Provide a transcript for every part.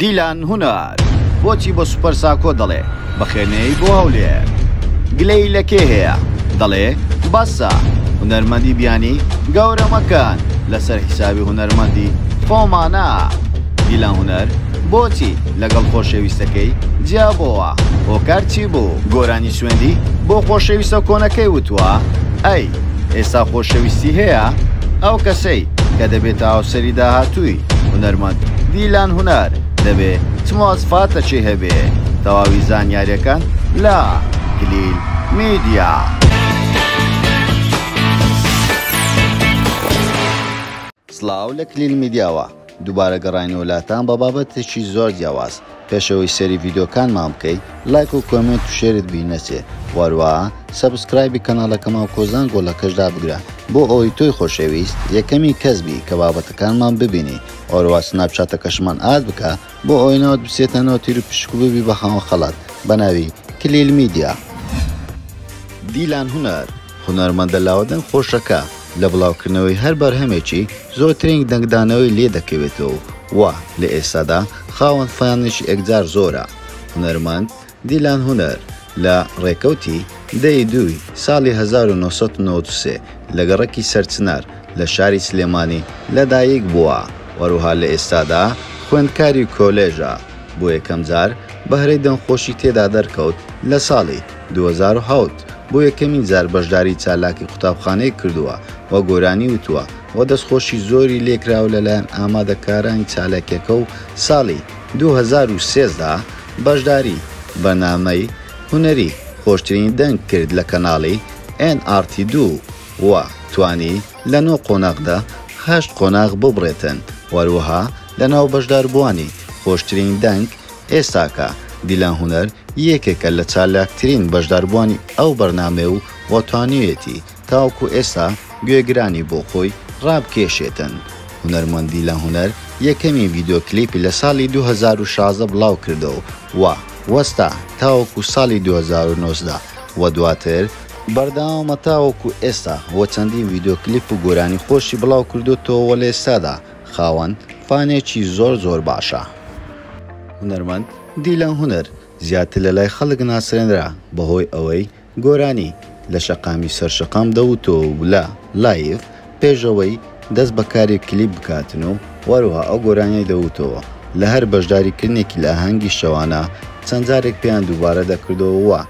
دیلان هونەر بۆچی بۆ سوپەر ساکۆ دەڵێ بەخێنەی بۆ هەولێر گلەی لە کێ هەیە دەڵێ بەسە هونەرمەندی بیانی گەورە مەکەن لەسەر حیسابی هونەرمەندی خۆمانە دیلان هونەر بۆچی لەگەڵ خۆشەویستەکەی جیابەوە هۆکار چی بوو گۆرانی سوێندی بۆ خۆشەویستە کۆنەکەی وتووە ئەی ئێستا خۆشەویستی هەیە ئەو کەسەی کە دەبێت هاوسەری داهاتووی هونەرمەند دیلان هونەر دەبێ چمۆزفاتە چی هەبێ تەواوی زانیاریەکان لە کلیل میدیا. سڵاو لە کلیل میدیاوە دووبارە گەڕاینەوەلاتان بە بابەتێکی زۆر جیاواز پێشەوەی سەری ڤیدۆکانمان بکەی لایک و کۆمنت و شێرت بینەچێ وەروە سەبسکرایبی کەناڵەکەمان کۆزان گۆڵەکەشدا بگرە بۆ ئەوەی تۆی خۆشەویست یەکەمی کەسبی کە بابەتەکانمان ببینی ئەوروە سناپچاتەکەشمان ئاد بکە بۆ ئەوەی نەوەت بچێتەنەوە تیر و پشک ببی بە خاوەن خەڵات بە ناوی کلیل میدیا. دیلان هونەر هونەرمەندە لاوەدەنگ خۆشەکە لە بڵاوکردنەوەی هەر بەرهەمێکی زۆرترین دەنگدانەوەی لێ دەکەوێتەوە وا لە ئێستادا خاوەن فانێکی ئەکجار زۆرە. هونەرمەند دیلان هونەر لە ڕێکەوتی دەی دووی ساڵی 1993 لە گەڕەکی سەرچنار لە شاری سلێمانی لەدایک بووە وەروها لە ئێستادا خوێندکاری کۆلێژە بۆ یەکەم جار بەهرەی دەنگخۆشی تێدا دەرکەوت لە ساڵی 2007 بۆ یەکەمین جار بەشداری چالاکی قوتابخانەی کردووە وە گۆرانی وتووە وە دەستخۆشی زۆری لێکراو لەلایەن ئامادەکارانی چالاکیەکە و ساڵی 2013دا بەشداری بەرنامەی هونەری خۆشترین دەنگ کرد لە کەناڵی NRT2 وە توانی لە 9 قۆناغدا 8 قۆناغ ببڕێتن وەروەها لە ناو بەشداربووانی خۆشترین دەنگ ئێستاکە دیلان هونەر یەکێکە لە چالاکترین بەشداربووانی ئەو بەرنامێ و وەتوانیوێتی تاوەکو ئێستا گوێگرانی بۆ خۆی ڕابکێشێتن. هونەرمەند دیلان هونەر یەکەمی ڤیدۆکلیپی لە ساڵی 2016 بڵاو کردەوە و وەستا تاوەکو ساڵی 2019 وە دواتر بەردەوامە تاوەکو ئێستا وە چەندین ڤیدۆکلیپ و گۆرانی خۆشی بڵاو کردوتەوە لە ئێستادا خاوەن فانێکی زۆر باشە. هونەرمەند دیلان هونەر زیاتر لە لای خەڵک ناسرێنرا بەهۆی ئەوەی گۆرانی لە شەقامی سەرشەقام دەوتەوە و لە لایڤ پێشەوەی دەست بەکاری کلیپ بکاتن و وەروها ئەو گۆرانیای دەوتەوە لە هەر بەشداریکردنێکی لە ئاهەنگی شەوانە چەند جارێک پێیان دووبارە دەکردەوە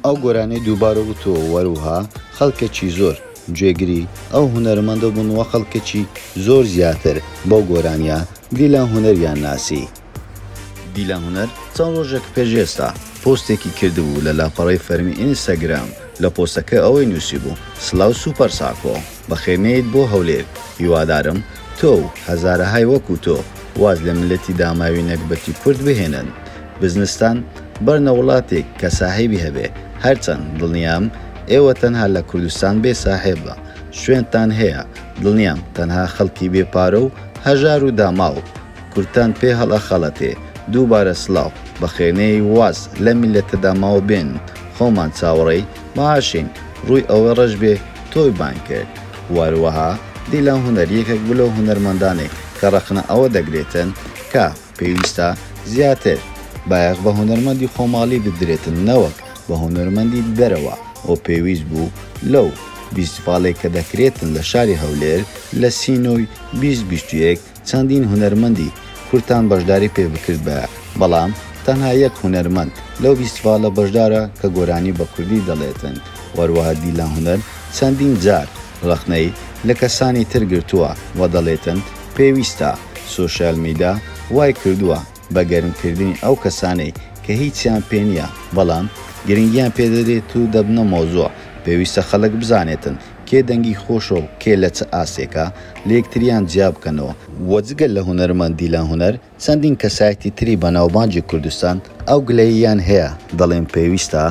ئەو گۆرانەی دووبارە وتەوە وەروها خەڵکێکی زۆر گوێگری ئەو هونەرمەندە بوون وە خەڵکێکی زۆر زیاتر بەو گۆرانیە دیلان هونەریان ناسی. دیلان هونەر چەند ڕۆژێک پێش ئێستا پۆستێکی کردبوو لە لاپەڕەی فەرمی ئینستاگرام لە پۆستەکە ئەوەی نووسی بوو سڵاو سوپەر ساکۆ بەخێرنێیت بۆ هەولێر هیوادارم تۆ و هەزارەهای وەکو تۆ واز لە ملەتی داماوی نەکبەتی کورد بهێنن بزنستان بەرنە وڵاتێک کە ساحیبی هەبێ هەرچەند دڵنیام ئێوە تەنها لە کوردستان بێ ساحێبە شوێنتان هەیە دڵنیام تەنها خەڵکی بێپارە و هەژار و داماو کورتان پێ هەڵە خەڵەتێ دووبارە سڵاو بەخێرنەی واز لە میلەتەدا ماوە بێن خۆمان چاوەڕێی ماشین ڕووی ئەوە ڕەش بێ تۆی بان کرد. وەروەها دیلان هونەر یەکێک بلەو هونەرمەندانێک کە ڕەخنە ئەوە دەگرێتن کە پێویستە زیاتر بایەخ بە هونەرمەندی خۆماڵی بدرێتن نەوەک بە هونەرمەندی دەرەوە ئەو پێویست بوو لەو بیستفاڵێک کە دەکرێتن لە شاری هەولێر لە سینۆی 2021 چەندین هونەرمەندی کورتان بەشداری پێ بکرد بە بەڵام تەنها یەک هونەرمەند لەو بیستفاڵە بەشدارە کە گۆرانی بە کوردی دەڵێتن. وەروەها دیلان هونەر چەندین جار ڕەخنەی لە کەسانی تر گرتووە و دەڵێتن پێویستە سۆشیال میدیا وای کردووە بە گەرمکردنی ئەو کەسانەی کە هیچیان پێ نییە بەڵام گرنگیان پێدەدرێت و دەبنە مۆزوع پێویستە خەڵک بزانێتن کێ دەنگی خۆشە و کێ لە چ ئاسێکە لە یەکتریان جیا بکەنەوە. وەجگەل لە هونەرمەند دیلان هونەر چەندین کەسایەتی تری بەناوبانجی کوردستان ئەو گلەییان هەیە دەڵێن پێویستە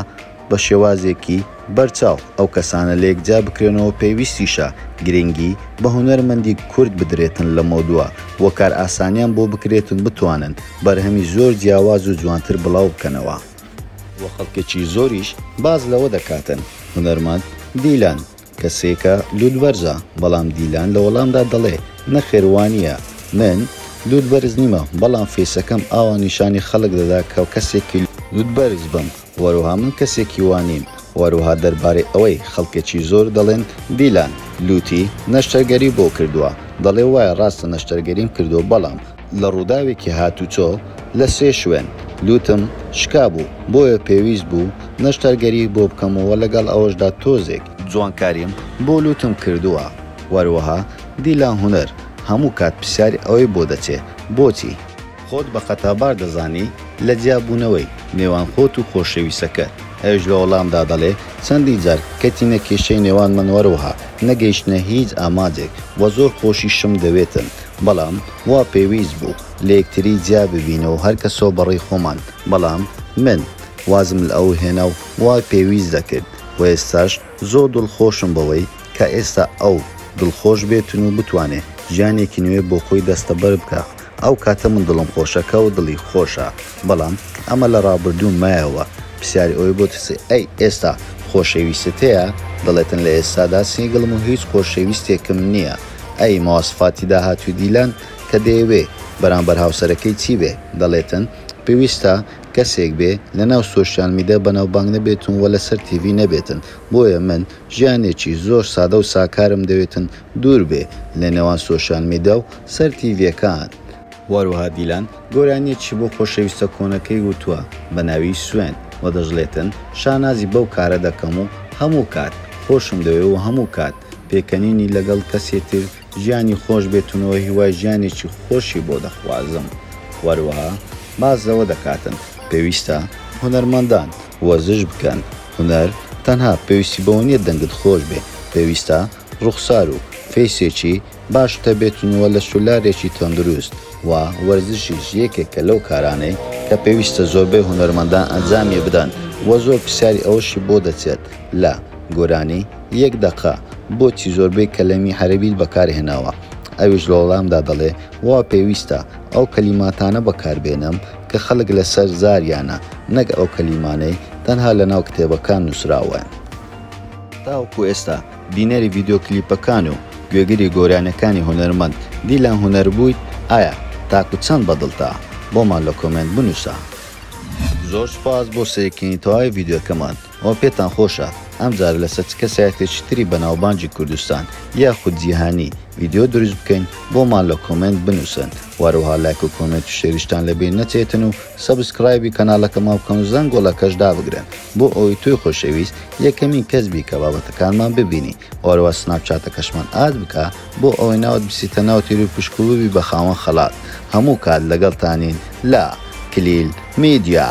بە شێوازێکی بەرچاو ئەو کەسانە لە یەکجا بکرێنەوە پێویستیشە گرنگی بە هونەرمەندی کورد بدرێتن لە مۆدووە وە کار ئاسانیان بۆ بکرێتن بتوانن بەرهەمی زۆر جیاواز و جوانتر بڵاو بکەنەوە وە خەڵکێکی زۆریش باز لەوە دەکاتن هونەرمەند دیلان کەسێکە لودوەرزە بەڵام دیلان لە وەڵامدا دەڵێ نەخێوانیە من لوت بەرز نیمە بەڵام فێسەکەم ئاوا نیشانی خەڵک دەدا کە کەسێکی لوت بەرز بم وەروها من کەسێکی وانیم وەروها دەربارەی ئەوەی خەڵکێکی زۆر دەڵێن دیلان لوتی نەشتەرگەری بۆ کردووە دەڵێ وایە ڕاستە نەشتەرگەریم کردو بەڵام لە ڕووداوێکی هاتوچۆ لە سێ شوێن لوتم شکا بوو بۆیە پێویست بوو نەشتەرگەری بۆ بکەمەوە لەگەڵ ئەوەشدا تۆزێک جوانکاریم بۆ لوتم کردووە وەروەها دیلان هونەر هەموو کات پرسیاری ئەوەی بۆ دەچێ بۆچی خۆت بە قەتابار دەزانی لە جیابوونەوەی نێوان خۆت و خۆشەویستەکە ئەوش لە وەڵامدا دەڵێ چەندی جار کەتینە کێشەی نێوان من وەروها نەگەیشتنە هیچ ئاماجێک وە زۆر خۆشی شم دەوێتن بەڵام وا پێویست بوو لە یەکتری جیا ببینەوە هەر کەسۆ بەڕێی خۆمان بەڵام من وازم لە ئەو هێنا و وای پێویست دەکرد و ئێستاش زۆر دڵخۆشم بەوەی کە ئێستا ئەو دڵخۆش بێتن و بتوانێت ژیانێکی نوێ بۆ خۆی دەستەبەر بکە ئەو کاتە من دڵم خۆشەکە و دڵی خۆشە بەڵام ئەمە لە ڕابردوو مایەوە پرسیاری ئەوەی بۆ تسێ ئەی ئێستا خۆشەویستت هەیە دەڵێتن لە ئێستادا سینگڵم و هیچ خۆشەویستێکم نییە ئەی مەواسفاتی داهاتوو دیلان کە دەیەوێ بەرامبەر هاوسەرەکەی چی بێ دەڵێتن پێویستە کەسێک بێ لە ناو سۆشیال میدیا بەناوبانگ نەبێتن وە لەسەر تیڤی نەبێتن بۆیە من ژیانێکی زۆر سادە و ساکارم دەوێتن دوور بێ لە نێوان سۆشیال میدیا و سەر تیڤیەکان وەروها دیلان گۆرانیەکی بۆ خۆشەویستە کۆنەکەی وتووە بە ناوی سوێن و دەژڵێتن شانازی بەو کارە دەکەم و هەموو کات خۆشم دەوێ و هەموو کات پێکەنینی لەگەڵ کەسێتر ژیانی خۆش بێتونەوە هیوای ژیانێکی خۆشی بۆ دەخوازم وەروەها بازەوە دەکاتن پێویستە هونەرمەندان وەرزش بکەن هونەر تەنها پێویستی بەوە نیە دەنگت خۆش بێ پێویستە ڕوخسار و فێسێکی باشتە بێتونەوە لە شولارێکی تەندروست و وەرزشیش یەکێکە لەو کارانەی کە پێویستە زۆربەی هونەرمەندان ئەنجامی بدەن وە زۆر پرسیاری ئەوەشی بۆ دەچێت لە گۆرانی 1 دقە بۆچی زۆربەی کەلەمی عەرەبیت بەکارهێناوە ئەویش لە وەڵامدا دەڵێ وا پێویستە ئەو کەلیماتانە بەکاربێنم کە خەڵک لەسەر زاریانە نەک ئەو کەلیمانەی تەنها لە ناو کتێبەکان نووسراوەن تاوەکو ئێستا بینەری ڤیدیۆ کلیپەکان و گوێگری گۆرانەکانی هونەرمەند دیلان هونەر بوویت ئایا تاکو چەند بەدڵتا بۆمان لە کۆمنت بنووسە زۆر سپاس بۆ سەیرکردنی تەواوی ڤیدیۆکەمان ئەوە پێتان خۆشە ئەمجار لەسەر چ کەسایەتێکی تری بەناوبانگی کوردستان یاخود جیهانی ڤیدیۆ دروست بکەین بۆمان لە کۆمنت بنووسن وەروها لایک و کۆمنت و شێریشتان لەبێ نەچێتن و سەبسکرایبی کەناڵەکەمان بکەن و زەنگۆڵەکەش دابگرن بۆ ئەوەی توی خۆشەویست یەکەمین کەس بی کە بابەتەکانمان ببینی وەروە سناپچاتەکەشمان ئاد بکە بۆ ئەوەی ناوت بسیتە ناو تێری و پشکوڵوبی بە خاوەن خەڵات هەموو کات لەگەڵتانین لە کلیل میدیا